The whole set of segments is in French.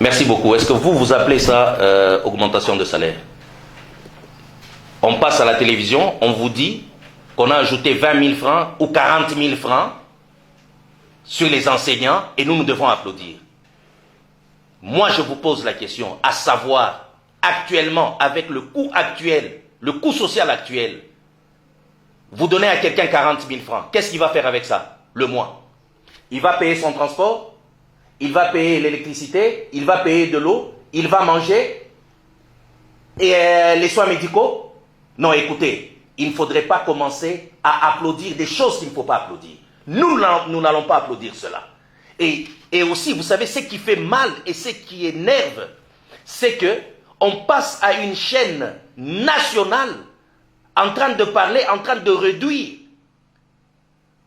Merci beaucoup. Est-ce que vous appelez ça augmentation de salaire? On passe à la télévision, on vous dit qu'on a ajouté 20 000 francs ou 40 000 francs sur les enseignants et nous devons applaudir. Moi, je vous pose la question, à savoir, actuellement, avec le coût actuel, le coût social actuel, vous donnez à quelqu'un 40 000 francs, qu'est-ce qu'il va faire avec ça, le mois? Il va payer son transport, il va payer l'électricité, il va payer de l'eau, il va manger, et les soins médicaux? Non, écoutez, il ne faudrait pas commencer à applaudir des choses qu'il ne faut pas applaudir. Nous n'allons pas applaudir cela. Et aussi, vous savez, ce qui fait mal et ce qui énerve, c'est que on passe à une chaîne nationale en train de parler, en train de réduire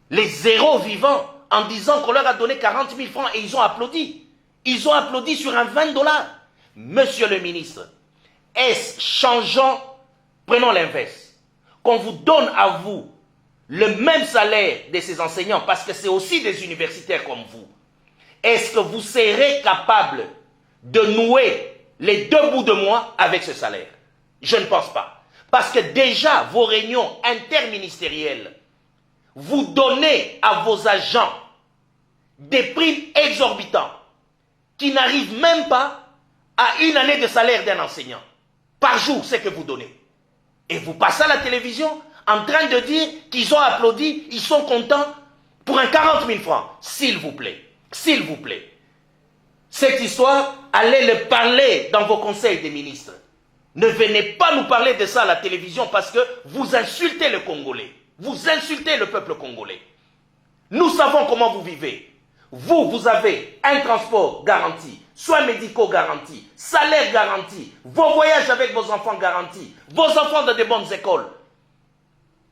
les zéros vivants en disant qu'on leur a donné 40 000 francs et ils ont applaudi. Ils ont applaudi sur un 20 $. Monsieur le ministre, est-ce changeant, prenons l'inverse, qu'on vous donne à vous le même salaire de ces enseignants, parce que c'est aussi des universitaires comme vous, est-ce que vous serez capable de nouer les deux bouts de mois avec ce salaire? Je ne pense pas. Parce que déjà, vos réunions interministérielles, vous donnez à vos agents des primes exorbitants qui n'arrivent même pas à une année de salaire d'un enseignant. Par jour, c'est que vous donnez. Et vous passez à la télévision en train de dire qu'ils ont applaudi, ils sont contents pour un 40 000 francs. S'il vous plaît, s'il vous plaît. Cette histoire, allez le parler dans vos conseils des ministres. Ne venez pas nous parler de ça à la télévision parce que vous insultez le Congolais. Vous insultez le peuple congolais. Nous savons comment vous vivez. Vous avez un transport garanti, soins médicaux garantis, salaire garanti, vos voyages avec vos enfants garantis, vos enfants dans de bonnes écoles.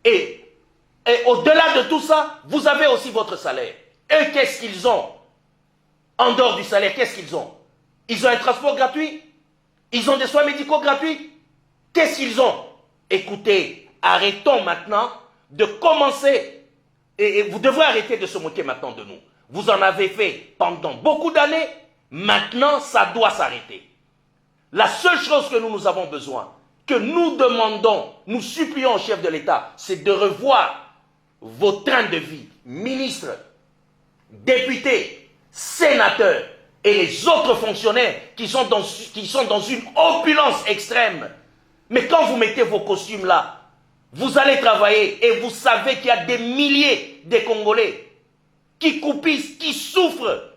Et au-delà de tout ça, vous avez aussi votre salaire. Eux, qu'est-ce qu'ils ont? En dehors du salaire, qu'est-ce qu'ils ont? Ils ont un transport gratuit? Ils ont des soins médicaux gratuits? Qu'est-ce qu'ils ont? Écoutez, arrêtons maintenant de commencer. Et vous devrez arrêter de se moquer maintenant de nous. Vous en avez fait pendant beaucoup d'années. Maintenant, ça doit s'arrêter. La seule chose que nous avons besoin, que nous demandons, nous supplions au chef de l'État, c'est de revoir vos trains de vie, ministres, députés, sénateurs et les autres fonctionnaires qui sont dans une opulence extrême. Mais quand vous mettez vos costumes là, vous allez travailler et vous savez qu'il y a des milliers de Congolais qui coupissent, qui souffrent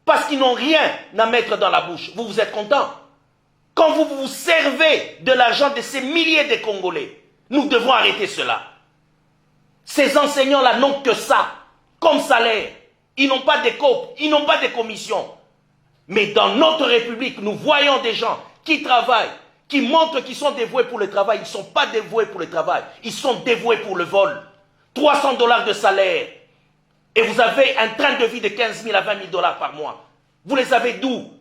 parce qu'ils n'ont rien à mettre dans la bouche. Vous êtes content? Quand vous vous servez de l'argent de ces milliers de Congolais, nous devons arrêter cela. Ces enseignants-là n'ont que ça, comme salaire. Ils n'ont pas de COP, ils n'ont pas de commission. Mais dans notre République, nous voyons des gens qui travaillent, qui montrent qu'ils sont dévoués pour le travail. Ils ne sont pas dévoués pour le travail, ils sont dévoués pour le vol. 300 $ de salaire. Et vous avez un train de vie de 15 000 à 20 000 $ par mois. Vous les avez d'où?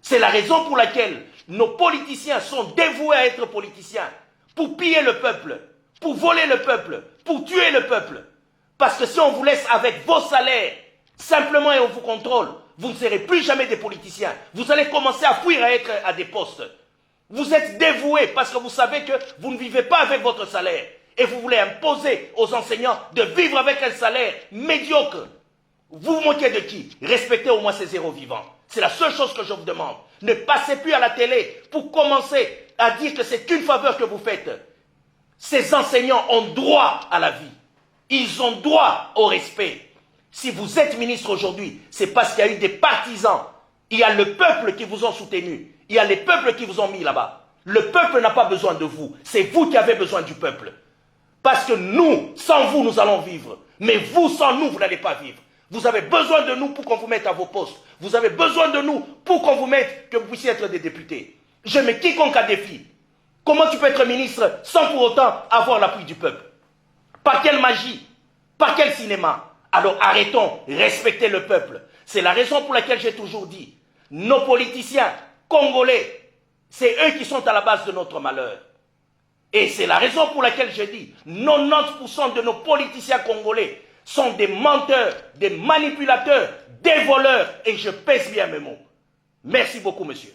C'est la raison pour laquelle nos politiciens sont dévoués à être politiciens. Pour piller le peuple, pour voler le peuple, pour tuer le peuple. Parce que si on vous laisse avec vos salaires, simplement et on vous contrôle, vous ne serez plus jamais des politiciens. Vous allez commencer à fuir à être à des postes. Vous êtes dévoués parce que vous savez que vous ne vivez pas avec votre salaire. Et vous voulez imposer aux enseignants de vivre avec un salaire médiocre. Vous vous moquez de qui? Respectez au moins ces zéros vivants. C'est la seule chose que je vous demande. Ne passez plus à la télé pour commencer à dire que c'est qu'une faveur que vous faites. Ces enseignants ont droit à la vie. Ils ont droit au respect. Si vous êtes ministre aujourd'hui, c'est parce qu'il y a eu des partisans. Il y a le peuple qui vous ont soutenu. Il y a les peuples qui vous ont mis là-bas. Le peuple n'a pas besoin de vous. C'est vous qui avez besoin du peuple. Parce que nous, sans vous, nous allons vivre. Mais vous, sans nous, vous n'allez pas vivre. Vous avez besoin de nous pour qu'on vous mette à vos postes. Vous avez besoin de nous pour qu'on vous mette, que vous puissiez être des députés. Je mets quiconque à défi. Comment tu peux être ministre sans pour autant avoir l'appui du peuple? Par quelle magie? Par quel cinéma? Alors arrêtons, respectez le peuple. C'est la raison pour laquelle j'ai toujours dit, nos politiciens congolais, c'est eux qui sont à la base de notre malheur. Et c'est la raison pour laquelle je dis, 90% de nos politiciens congolais sont des menteurs, des manipulateurs, des voleurs, et je pèse bien mes mots. Merci beaucoup, monsieur.